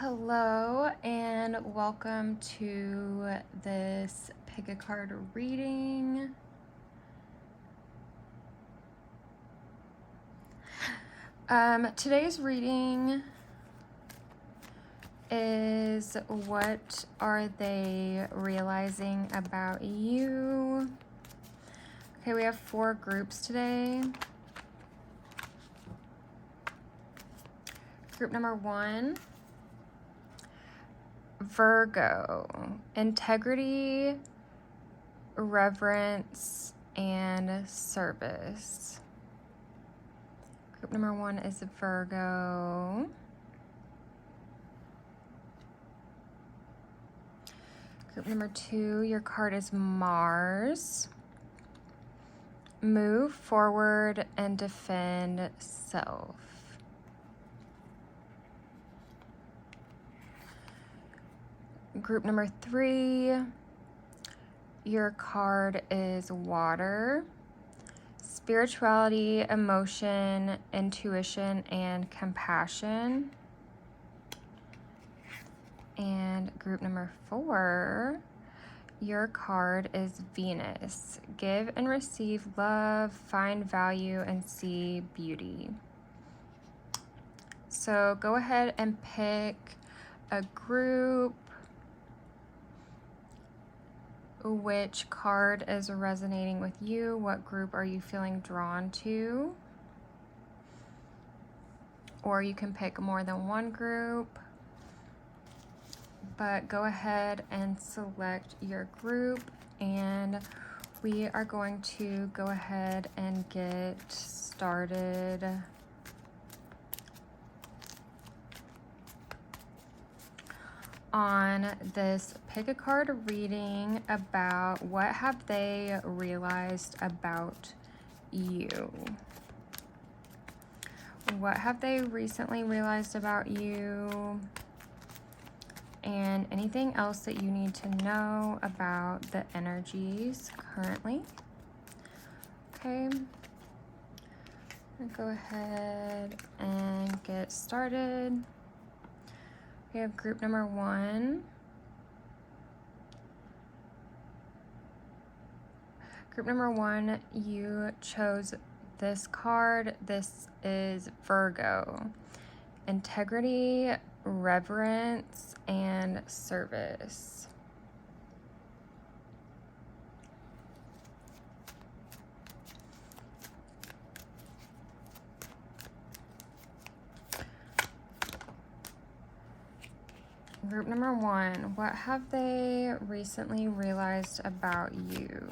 Hello and welcome to this pick a card reading. Today's reading is what are they realizing about you? Okay, we have 4 groups today. Group number 1. Virgo, integrity, reverence, and service. Group number 1 is Virgo. Group number 2, your card is Mars. Move forward and defend self. Group number 3, your card is Water. Spirituality, emotion, intuition, and compassion. And group number 4, your card is Venus. Give and receive love, find value, and see beauty. So go ahead and pick a group. Which card is resonating with you? What group are you feeling drawn to? Or you can pick more than one group. But go ahead and select your group, and we are going to go ahead and get started on this pick a card reading about what have they realized about you. What have they recently realized about you? And anything else that you need to know about the energies currently. Okay. I'll go ahead and get started. We have group number 1. Group number 1, you chose this card. This is Virgo. Integrity, reverence, and service. Group number 1, what have they recently realized about you?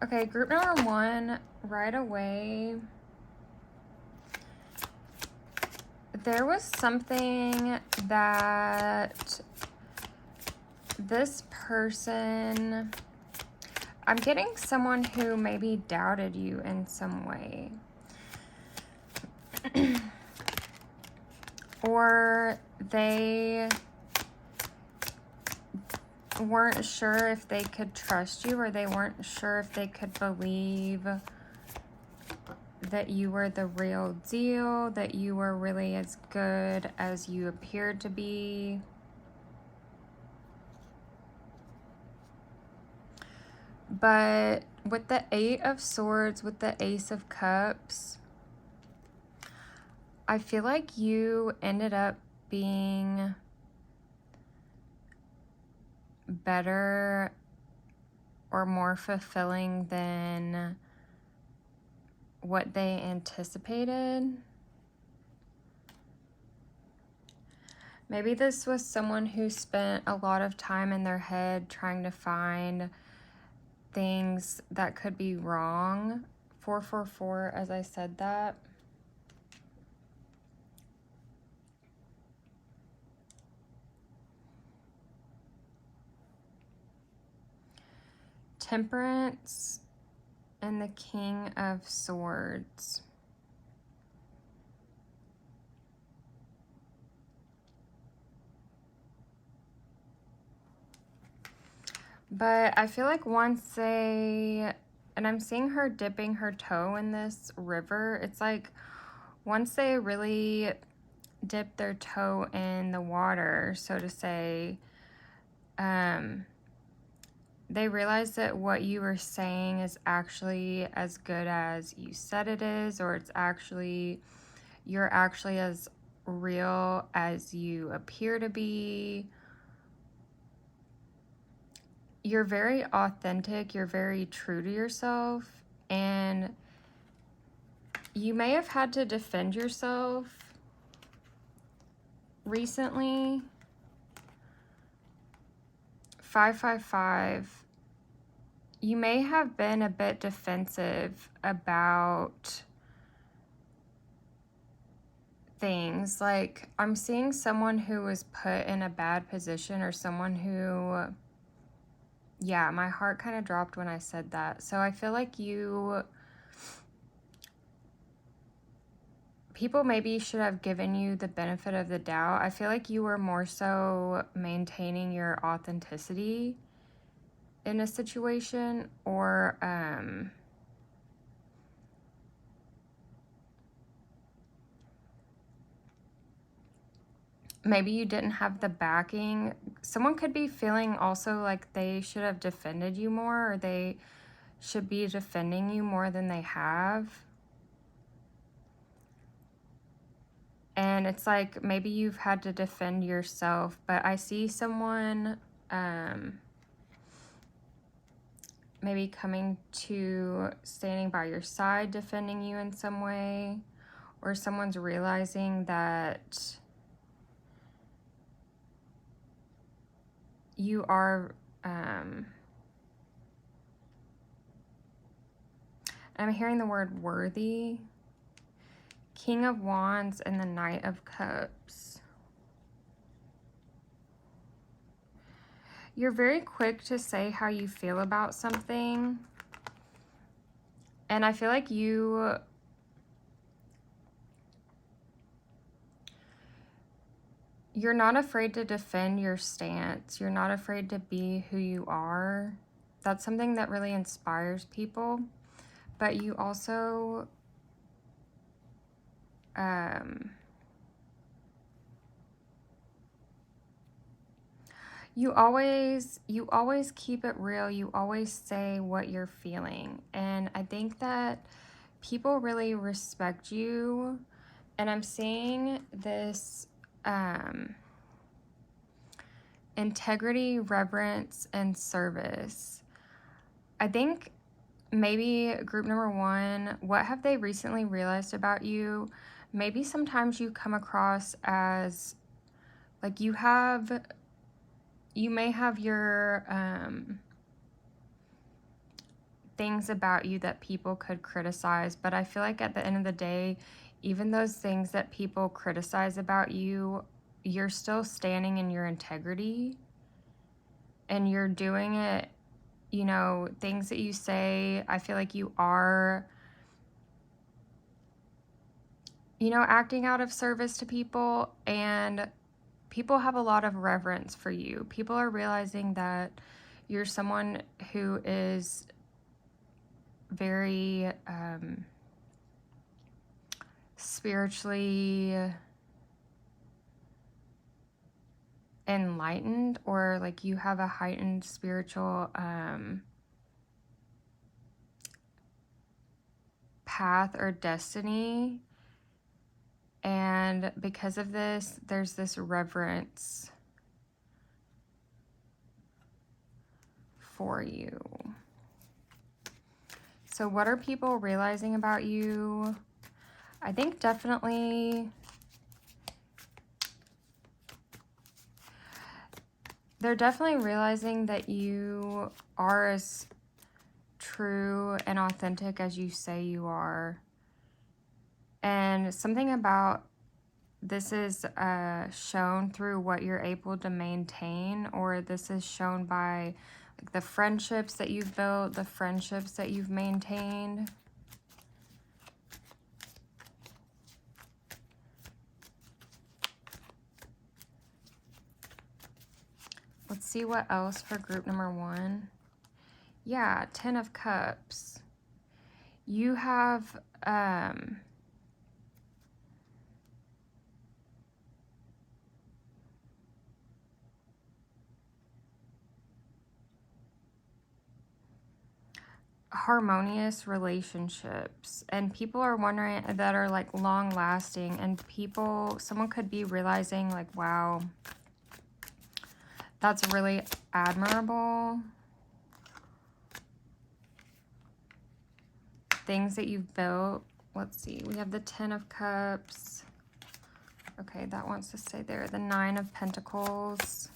Okay, group number 1, right away, there was something that this person, I'm getting someone who maybe doubted you in some way. Or they weren't sure if they could trust you, or they weren't sure if they could believe that you were the real deal, that you were really as good as you appeared to be. But with the 8 of Swords, with the Ace of Cups, I feel like you ended up being better or more fulfilling than what they anticipated. Maybe this was someone who spent a lot of time in their head trying to find things that could be wrong. 444, as I said that. Temperance, and the King of Swords. But I feel like once they, and I'm seeing her dipping her toe in this river, it's like once they really dip their toe in the water, so to say, they realize that what you were saying is actually as good as you said it is, or you're actually as real as you appear to be. You're very authentic, you're very true to yourself, and you may have had to defend yourself recently. 555. You may have been a bit defensive about things. Like, I'm seeing someone who was put in a bad position, or someone who, yeah, my heart kind of dropped when I said that. So I feel like people maybe should have given you the benefit of the doubt. I feel like you were more so maintaining your authenticity in a situation, or maybe you didn't have the backing. Someone could be feeling also like they should have defended you more, or they should be defending you more than they have. And it's like maybe you've had to defend yourself, but I see someone maybe coming to standing by your side, defending you in some way, or someone's realizing that you are, I'm hearing the word worthy. King of Wands and the Knight of Cups. You're very quick to say how you feel about something. And I feel like you're not afraid to defend your stance. You're not afraid to be who you are. That's something that really inspires people. But you also, you always keep it real. You always say what you're feeling. And I think that people really respect you. And I'm seeing this integrity, reverence, and service. I think maybe group number 1, what have they recently realized about you? Maybe sometimes you come across as like you may have your things about you that people could criticize, but I feel like at the end of the day, even those things that people criticize about you, you're still standing in your integrity, and you're doing it, you know, things that you say, I feel like you are, you know, acting out of service to people, and people have a lot of reverence for you. People are realizing that you're someone who is very spiritually enlightened, or like you have a heightened spiritual path or destiny. And because of this, there's this reverence for you. So what are people realizing about you? I think definitely they're definitely realizing that you are as true and authentic as you say you are. And something about this is shown through what you're able to maintain, or this is shown by Like the friendships that you've built, the friendships that you've maintained. Let's see what else for group number 1. Yeah, 10 of Cups. You have harmonious relationships, and people are wondering that are like long lasting, and someone could be realizing like, wow, that's really admirable. Things that you've built. Let's see, we have the 10 of Cups. Okay, that wants to stay there. The 9 of Pentacles.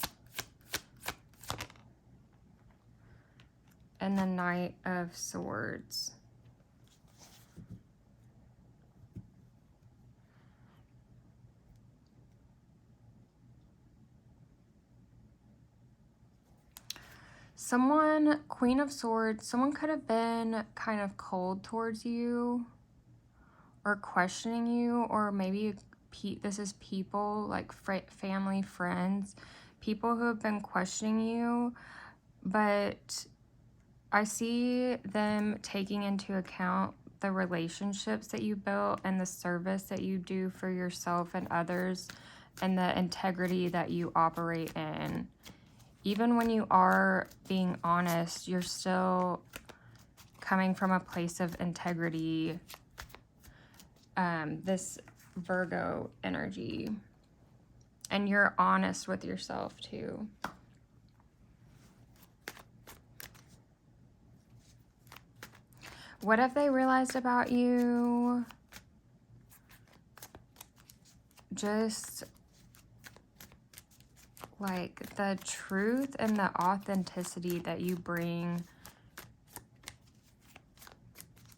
And the Knight of Swords. Someone, Queen of Swords, someone could have been kind of cold towards you or questioning you, or maybe this is people like family, friends, people who have been questioning you, but I see them taking into account the relationships that you built and the service that you do for yourself and others and the integrity that you operate in. Even when you are being honest, you're still coming from a place of integrity. This Virgo energy. And you're honest with yourself too. What have they realized about you? Just like the truth and the authenticity that you bring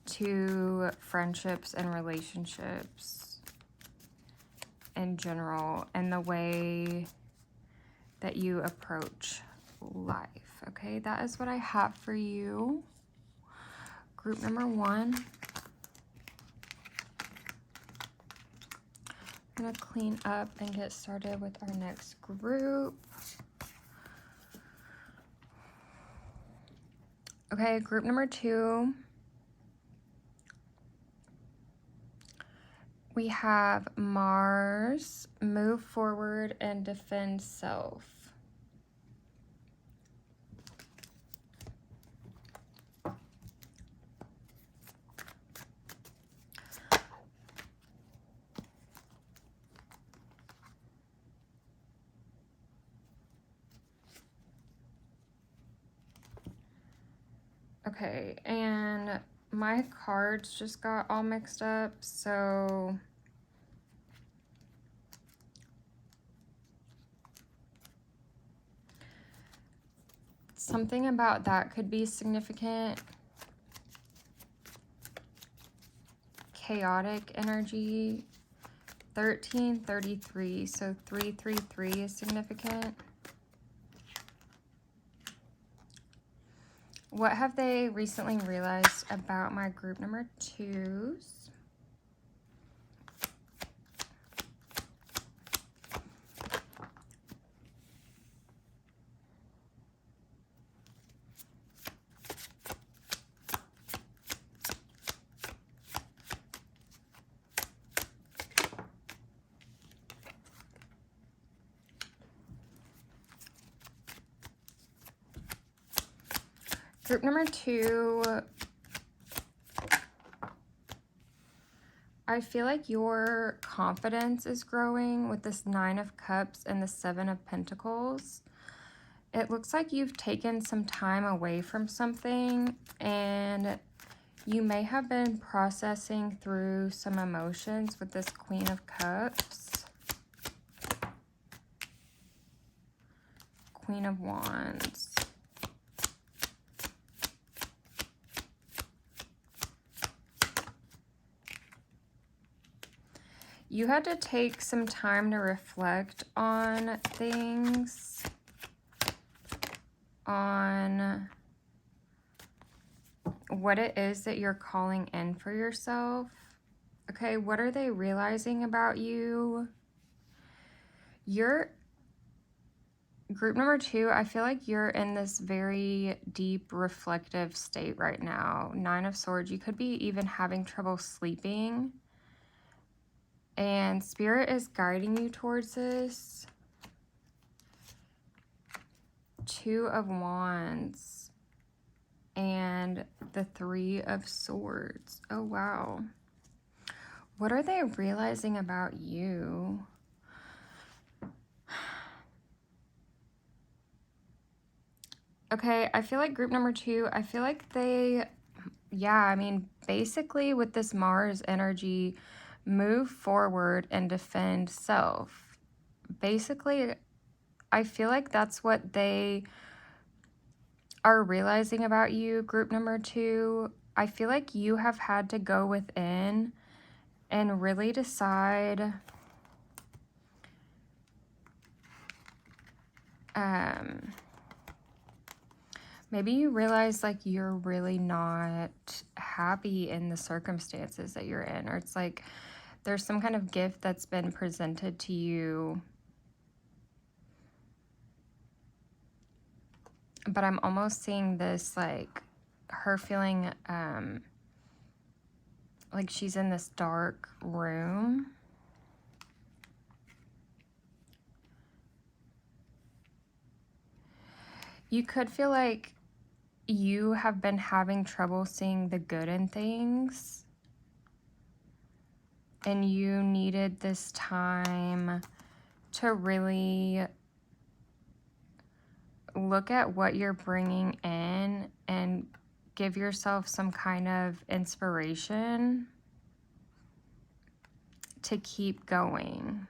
to friendships and relationships in general, and the way that you approach life. Okay, that is what I have for you. Group number 1. I'm going to clean up and get started with our next group. Okay, group number 2. We have Mars, move forward and defend self. Okay, and my cards just got all mixed up, so something about that could be significant. Chaotic energy. 1333, so 333 is significant. What have they recently realized about my group number 2s? Group number 2, I feel like your confidence is growing with this 9 of Cups and the 7 of Pentacles. It looks like you've taken some time away from something, and you may have been processing through some emotions with this Queen of Cups. Queen of Wands. You had to take some time to reflect on things, on what it is that you're calling in for yourself. Okay, what are they realizing about you? You're group number 2, I feel like you're in this very deep reflective state right now. 9 of Swords, you could be even having trouble sleeping. And Spirit is guiding you towards this. 2 of Wands and the 3 of Swords. Oh, wow. What are they realizing about you? Okay, I feel like group number 2, I feel like they, yeah, I mean, basically with this Mars energy, move forward and defend self. Basically, I feel like that's what they are realizing about you, group number 2. I feel like you have had to go within and really decide maybe you realize like you're really not happy in the circumstances that you're in, or it's like there's some kind of gift that's been presented to you, but I'm almost seeing this like her feeling like she's in this dark room. You could feel like you have been having trouble seeing the good in things, and you needed this time to really look at what you're bringing in and give yourself some kind of inspiration to keep going.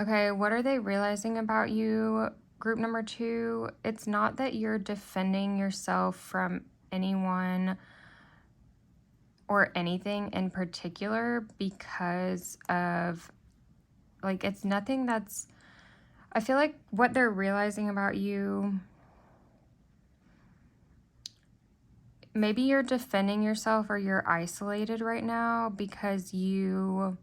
Okay, what are they realizing about you, group number 2? It's not that you're defending yourself from anyone or anything in particular because of, like, it's nothing that's, I feel like what they're realizing about you, maybe you're defending yourself or you're isolated right now because you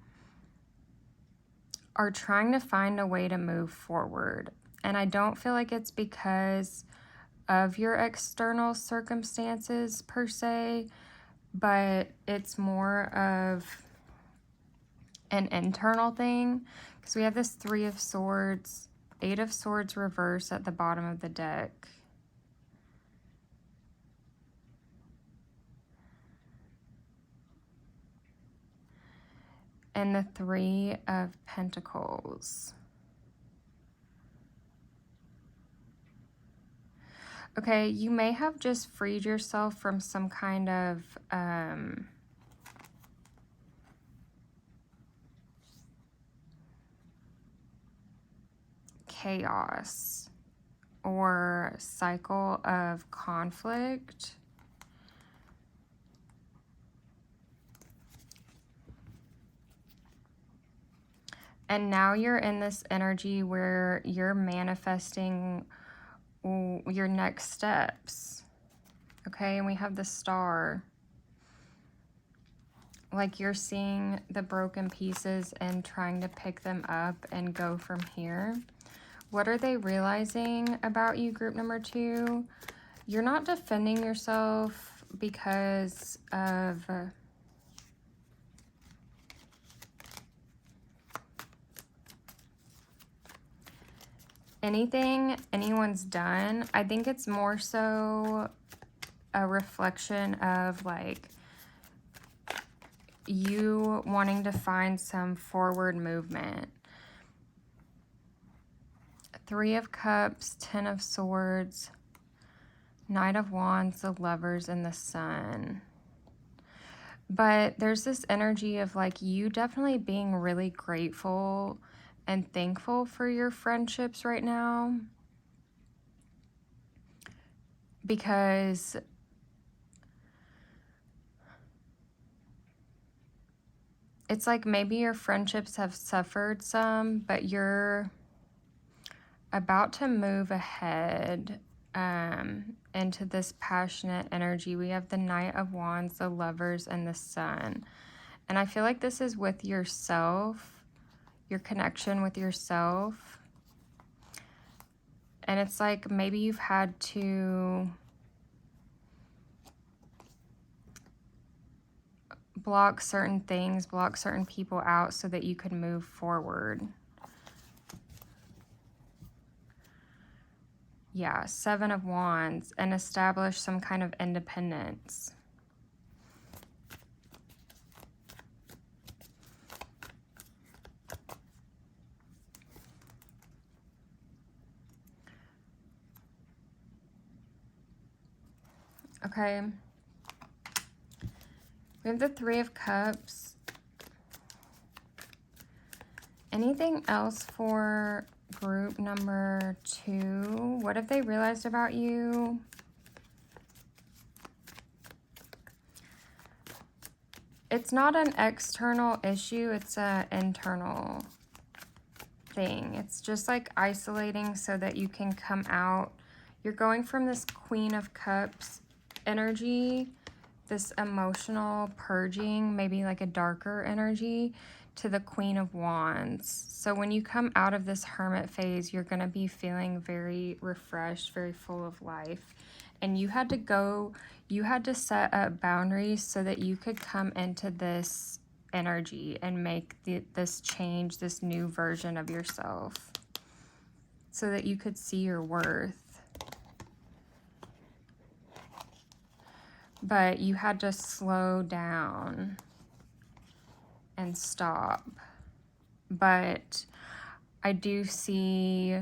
are trying to find a way to move forward. And I don't feel like it's because of your external circumstances per se, but it's more of an internal thing, because we have this 3 of Swords, 8 of Swords reverse at the bottom of the deck. And the 3 of Pentacles. Okay, you may have just freed yourself from some kind of chaos or cycle of conflict. And now you're in this energy where you're manifesting your next steps. Okay, and we have the Star. Like you're seeing the broken pieces and trying to pick them up and go from here. What are they realizing about you, group number 2? You're not defending yourself because of anything anyone's done. I think it's more so a reflection of like you wanting to find some forward movement. 3 of Cups, 10 of Swords, Knight of Wands, the Lovers, and the Sun. But there's this energy of like you definitely being really grateful and thankful for your friendships right now, because it's like maybe your friendships have suffered some, but you're about to move ahead into this passionate energy. We have the Knight of Wands, the Lovers, and the Sun. And I feel like this is with yourself, your connection with yourself. And it's like maybe you've had to block certain things, block certain people out so that you could move forward. Yeah, Seven of Wands, and establish some kind of independence. Okay. We have the Three of Cups. Anything else for group number 2? What have they realized about you? It's not an external issue, it's an internal thing. It's just like isolating so that you can come out. You're going from this Queen of Cups energy, this emotional purging, maybe like a darker energy, to the Queen of Wands. So when you come out of this hermit phase, you're going to be feeling very refreshed, very full of life. And you had to set up boundaries so that you could come into this energy and make this change, this new version of yourself, so that you could see your worth. But you had to slow down and stop. But I do see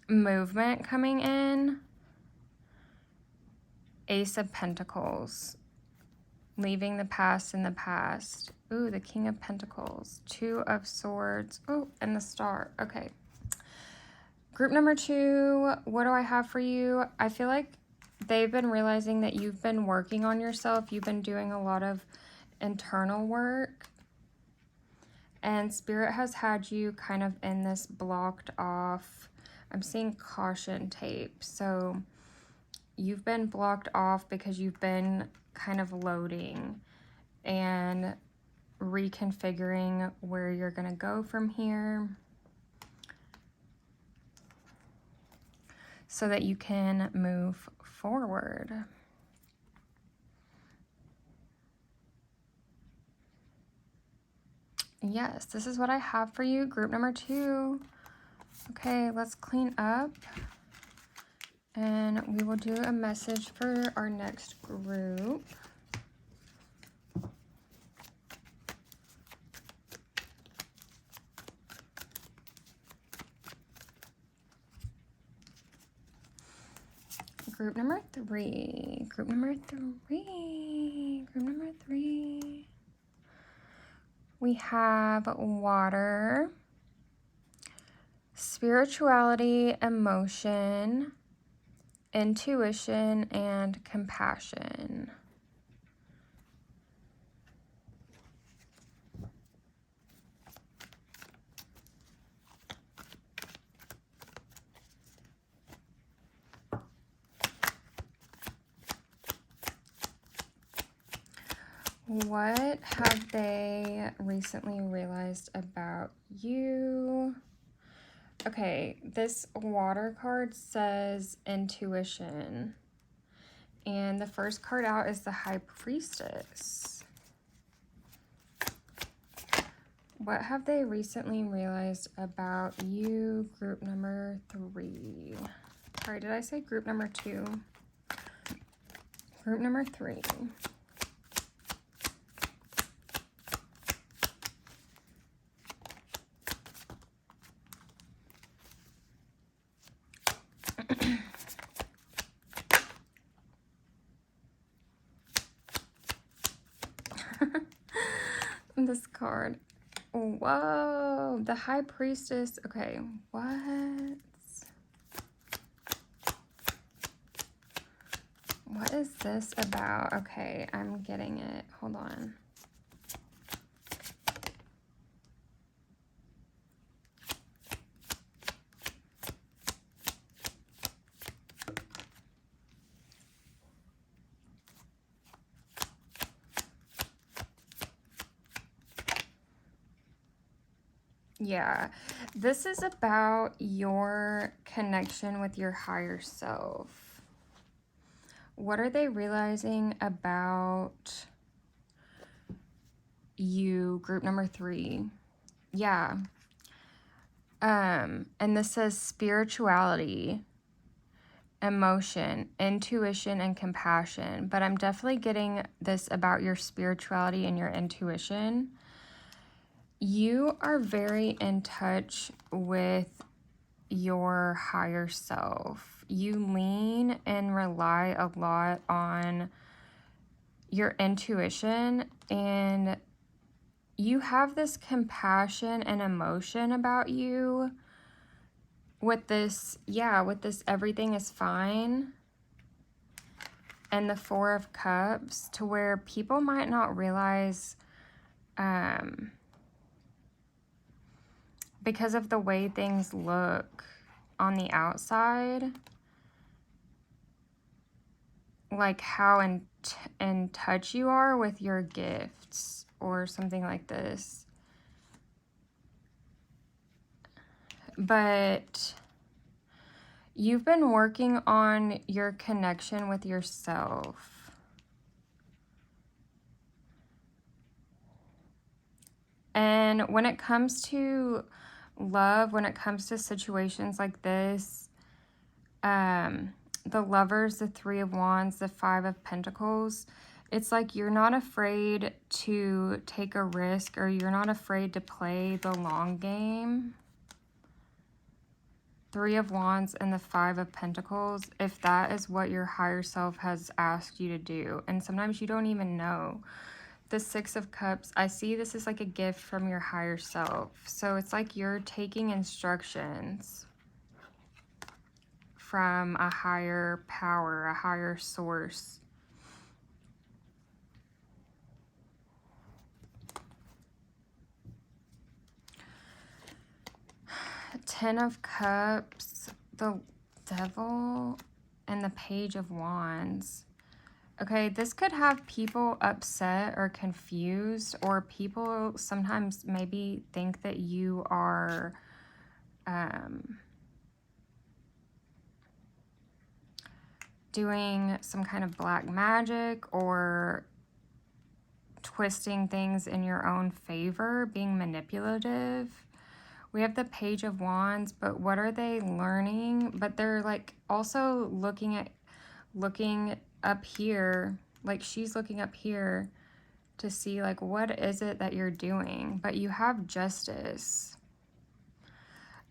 movement coming in. Ace of Pentacles, leaving the past in the past. Ooh, the King of Pentacles, Two of Swords. Oh, and the Star. Okay. Group number 2, what do I have for you? I feel like they've been realizing that you've been working on yourself. You've been doing a lot of internal work. And Spirit has had you kind of in this blocked off. I'm seeing caution tape. So you've been blocked off because you've been kind of loading and reconfiguring where you're going to go from here, so that you can move forward. Yes, this is what I have for you, group number 2. Okay, let's clean up. And we will do a message for our next group. Group number 3. Group number 3. Group number 3. We have water, spirituality, emotion, intuition, and compassion. What have they recently realized about you? Okay, this water card says intuition. And the first card out is the High Priestess. What have they recently realized about you, group number 3? Sorry, did I say group number 2? Group number 3. This card. Whoa, the High Priestess. Okay, what? What is this about? Okay, I'm getting it. Hold on. Yeah, this is about your connection with your higher self. What are they realizing about you? Group number 3. Yeah. And this says spirituality, emotion, intuition, and compassion. But I'm definitely getting this about your spirituality and your intuition. You are very in touch with your higher self. You lean and rely a lot on your intuition, and you have this compassion and emotion about you with this, with this everything is fine and the 4 of Cups, to where people might not realize because of the way things look on the outside, like how in touch you are with your gifts or something like this. But you've been working on your connection with yourself. And when it comes to love, when it comes to situations like this, the Lovers, the 3 of Wands, the 5 of Pentacles, it's like you're not afraid to take a risk, or you're not afraid to play the long game. 3 of Wands and the 5 of Pentacles, if that is what your higher self has asked you to do. And sometimes you don't even know. The 6 of Cups, I see this is like a gift from your higher self. So it's like you're taking instructions from a higher power, a higher source. Ten of Cups, the Devil, and the Page of Wands. Okay, this could have people upset or confused, or people sometimes maybe think that you are doing some kind of black magic or twisting things in your own favor, being manipulative. We have the Page of Wands, but what are they learning? But they're like also looking up here, like she's looking up here to see like what is it that you're doing. But you have Justice.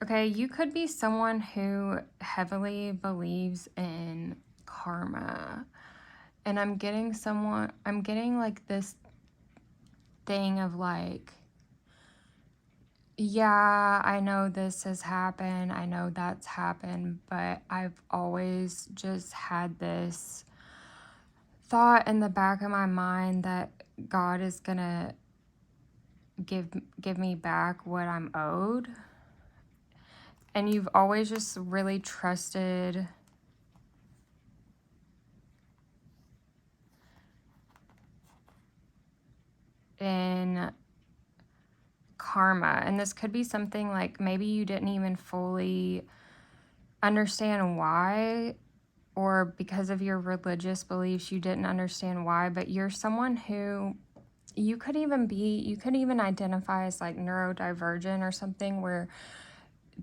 Okay, you could be someone who heavily believes in karma. And I'm getting like this thing of like, yeah, I know this has happened, I know that's happened, but I've always just had this thought in the back of my mind that God is gonna give me back what I'm owed. And you've always just really trusted in karma. And this could be something like maybe you didn't even fully understand why, or because of your religious beliefs you didn't understand why, but you're someone who you could even identify as like neurodivergent or something, where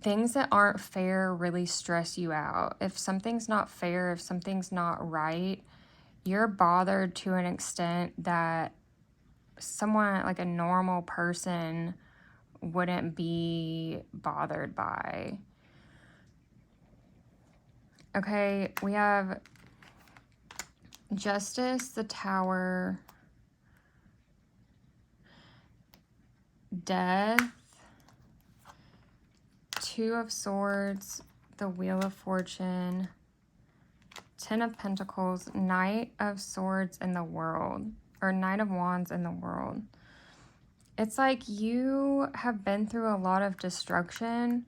things that aren't fair really stress you out. If something's not fair, if something's not right, you're bothered to an extent that someone like a normal person wouldn't be bothered by. Okay, we have Justice, the Tower, Death, 2 of Swords, the Wheel of Fortune, Ten of Pentacles, Knight of Swords in the World, or Knight of Wands in the World. It's like you have been through a lot of destruction.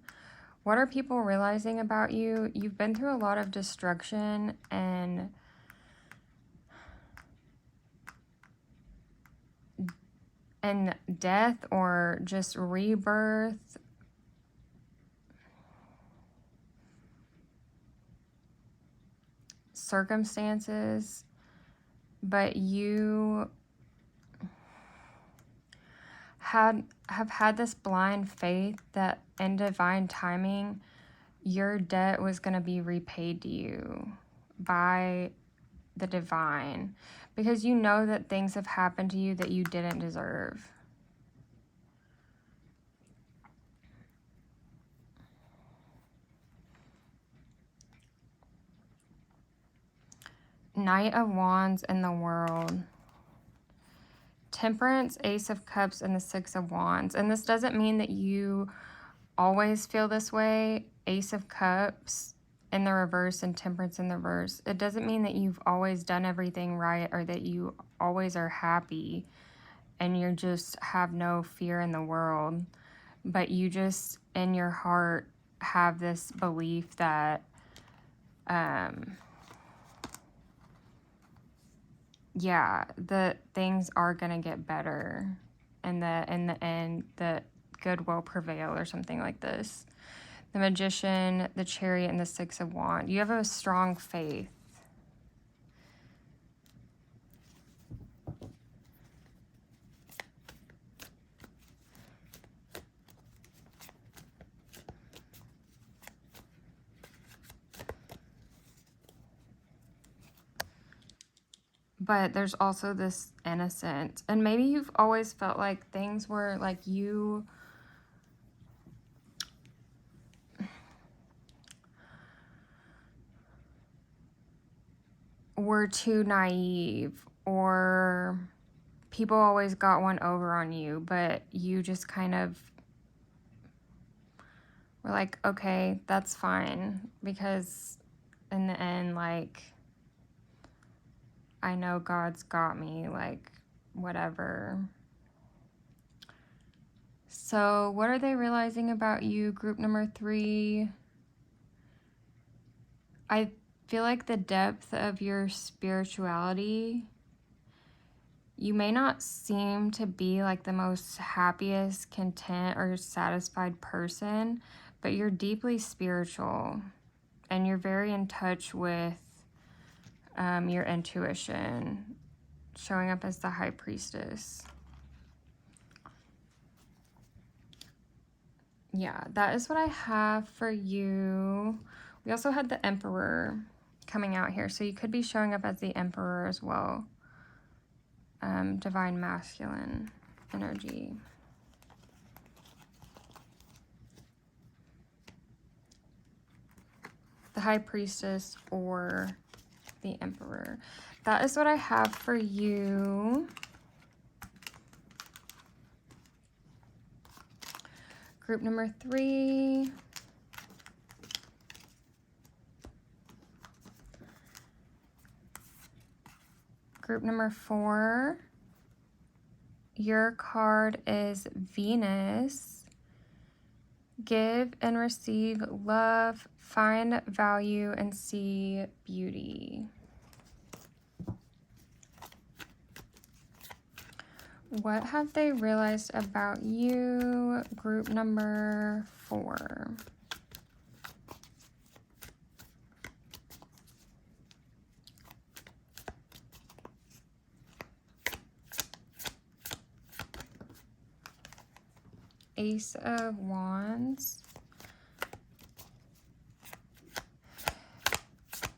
What are people realizing about you? You've been through a lot of destruction and death, or just rebirth. Circumstances. But you have had this blind faith that in divine timing, your debt was going to be repaid to you by the divine, because you know that things have happened to you that you didn't deserve. Knight of Wands in the World. Temperance, Ace of Cups, and the Six of Wands. And this doesn't mean that you always feel this way. Ace of Cups in the reverse and Temperance in the reverse. It doesn't mean that you've always done everything right, or that you always are happy and you just have no fear in the world. But you just, in your heart, have this belief that yeah, the things are gonna get better, and that in the end, the good will prevail, or something like this. The Magician, the Chariot, and the Six of Wands. You have a strong faith. But there's also this innocence. And maybe you've always felt like things were like you were too naive, or people always got one over on you, but you just kind of were like, okay, that's fine, because in the end, like, I know God's got me, like, whatever. So what are they realizing about you, group number 3? I feel like the depth of your spirituality. You may not seem to be like the most happiest, content, or satisfied person, but you're deeply spiritual, and you're very in touch with your intuition, showing up as the High Priestess. Yeah, that is what I have for you. We also had the Emperor coming out here, so you could be showing up as the Emperor as well. Divine Masculine energy. The High Priestess or the Emperor. That is what I have for you. Group number 3. Group number 4. Your card is Venus. Give and receive love, find value, and see beauty. What have they realized about you, group number 4? Ace of Wands.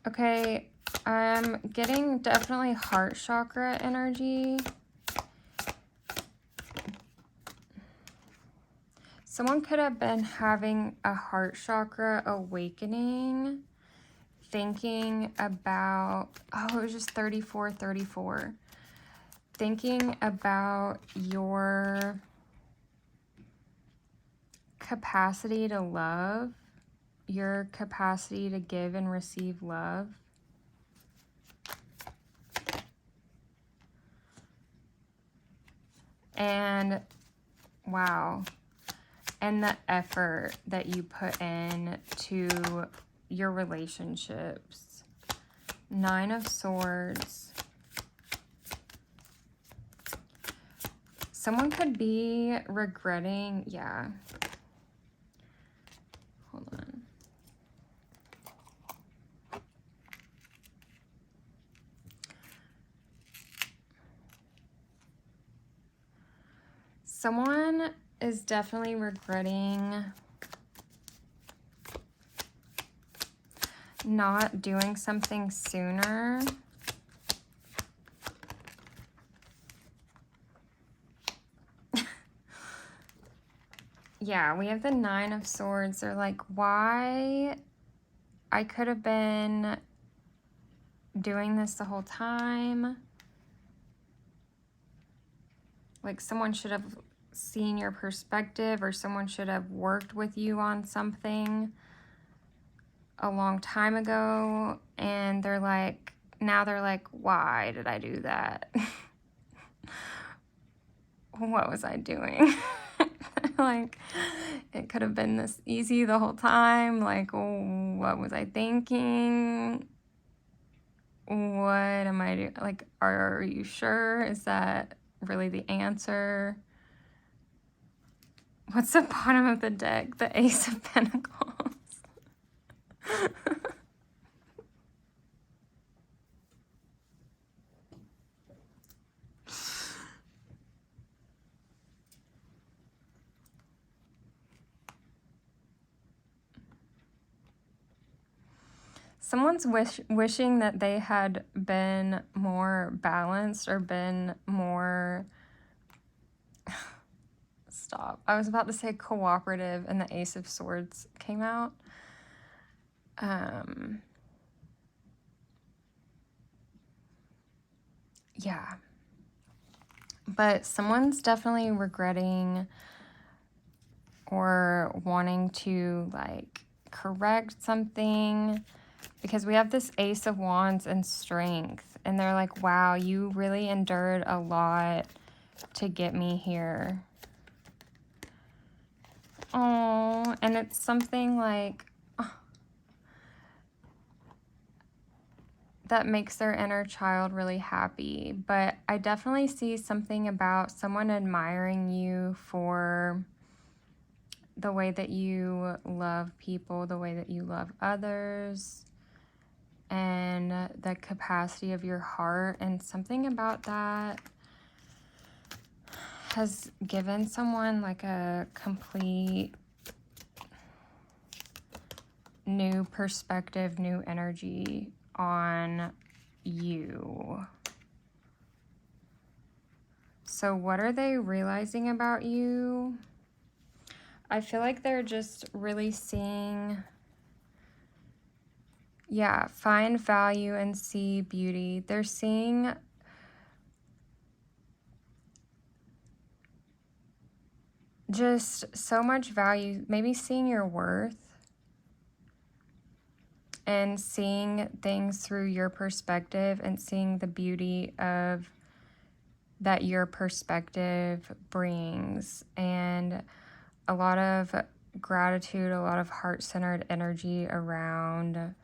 Okay, I'm getting definitely heart chakra energy. Someone could have been having a heart chakra awakening, thinking about, oh, it was just 34. Thinking about your capacity to love, your capacity to give and receive love. And wow. And the effort that you put in to your relationships. 9 of Swords. Someone could be regretting, yeah. Hold on. Someone is definitely regretting not doing something sooner. Yeah, we have the 9 of Swords. They're like, why? I could have been doing this the whole time. Like someone should have seen your perspective, or someone should have worked with you on something a long time ago. And they're like, now they're like, why did I do that? What was I doing? Like, it could have been this easy the whole time. Like, oh, what was I thinking? What am I doing? Like, are you sure? Is that really the answer? What's the bottom of the deck? The Ace of Pentacles. Someone's wishing that they had been more balanced or been more... Stop. I was about to say cooperative, and the Ace of Swords came out. Yeah. But someone's definitely regretting or wanting to, like, correct something, because we have this Ace of Wands and Strength, and they're like, wow, you really endured a lot to get me here. Oh, and it's something like that makes their inner child really happy. But I definitely see something about someone admiring you for the way that you love people, the way that you love others, and the capacity of your heart. And something about that has given someone like a complete new perspective, new energy on you. So what are they realizing about you? I feel like they're just really seeing, yeah, find value and see beauty. They're seeing just so much value, maybe seeing your worth and seeing things through your perspective and seeing the beauty of that your perspective brings, and a lot of gratitude, a lot of heart-centered energy around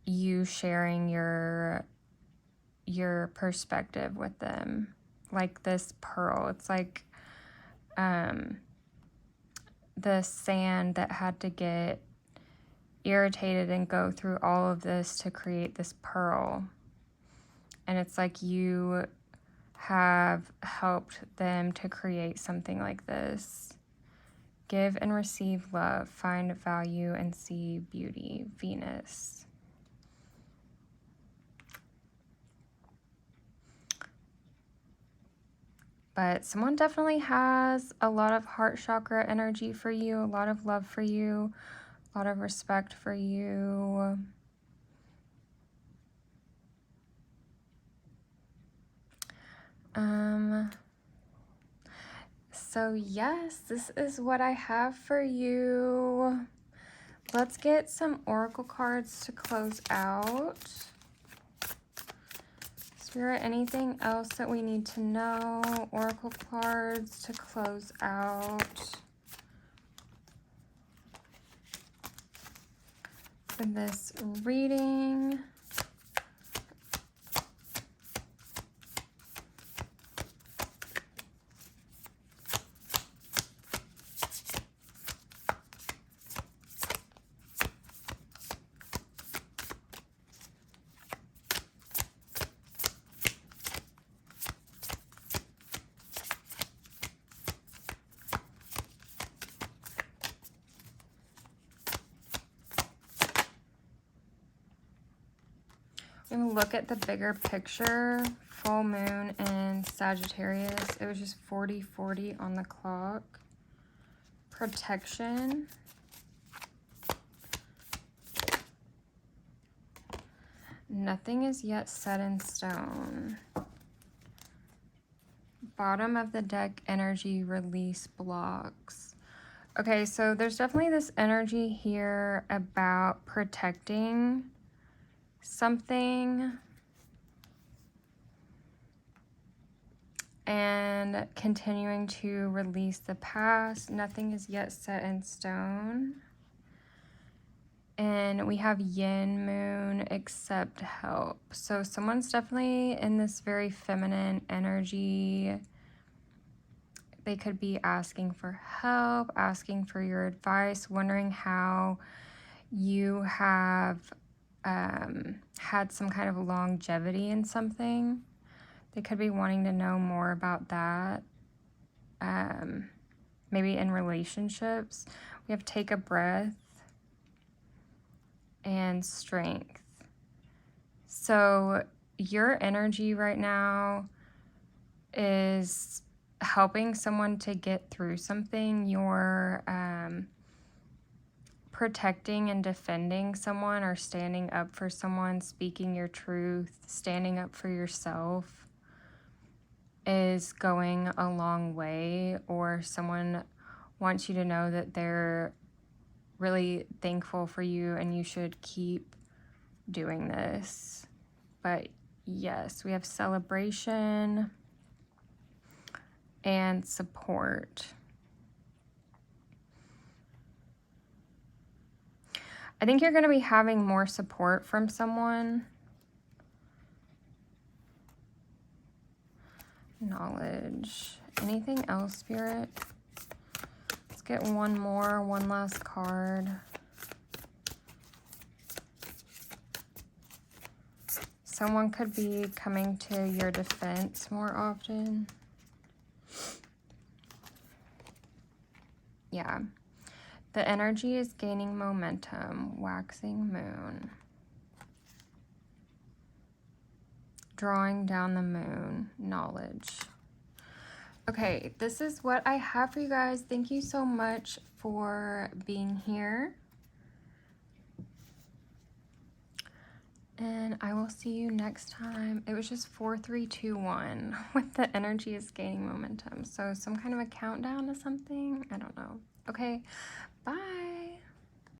you sharing your perspective with them. Like this pearl, it's like the sand that had to get irritated and go through all of this to create this pearl. And it's like you have helped them to create something like this. Give and receive love, find value and see beauty. Venus. But someone definitely has a lot of heart chakra energy for you, a lot of love for you, a lot of respect for you. So yes, this is what I have for you. Let's get some oracle cards to close out. Let's Spirit, anything else that we need to know? Oracle cards to close out for this reading. And look at the bigger picture. Full moon in Sagittarius. It was just 40:40 on the clock. Protection. Nothing is yet set in stone. Bottom of the deck, energy release blocks. Okay, so there's definitely this energy here about protecting something and continuing to release the past. Nothing is yet set in stone. And we have yin moon, accept help. So someone's definitely in this very feminine energy. They could be asking for help, asking for your advice, wondering how you have had some kind of longevity in something. They could be wanting to know more about that. Maybe in relationships. We have take a breath and strength. So your energy right now is helping someone to get through something. You're protecting and defending someone or standing up for someone, speaking your truth, standing up for yourself is going a long way, or someone wants you to know that they're really thankful for you and you should keep doing this. But yes, we have celebration and support. I think you're going to be having more support from someone. Knowledge. Anything else, Spirit? Let's get one last card. Someone could be coming to your defense more often. Yeah. The energy is gaining momentum. Waxing moon. Drawing down the moon. Knowledge. Okay, this is what I have for you guys. Thank you so much for being here. And I will see you next time. It was just 4, 3, 2, 1 with the energy is gaining momentum. So some kind of a countdown to something. I don't know. Okay, bye.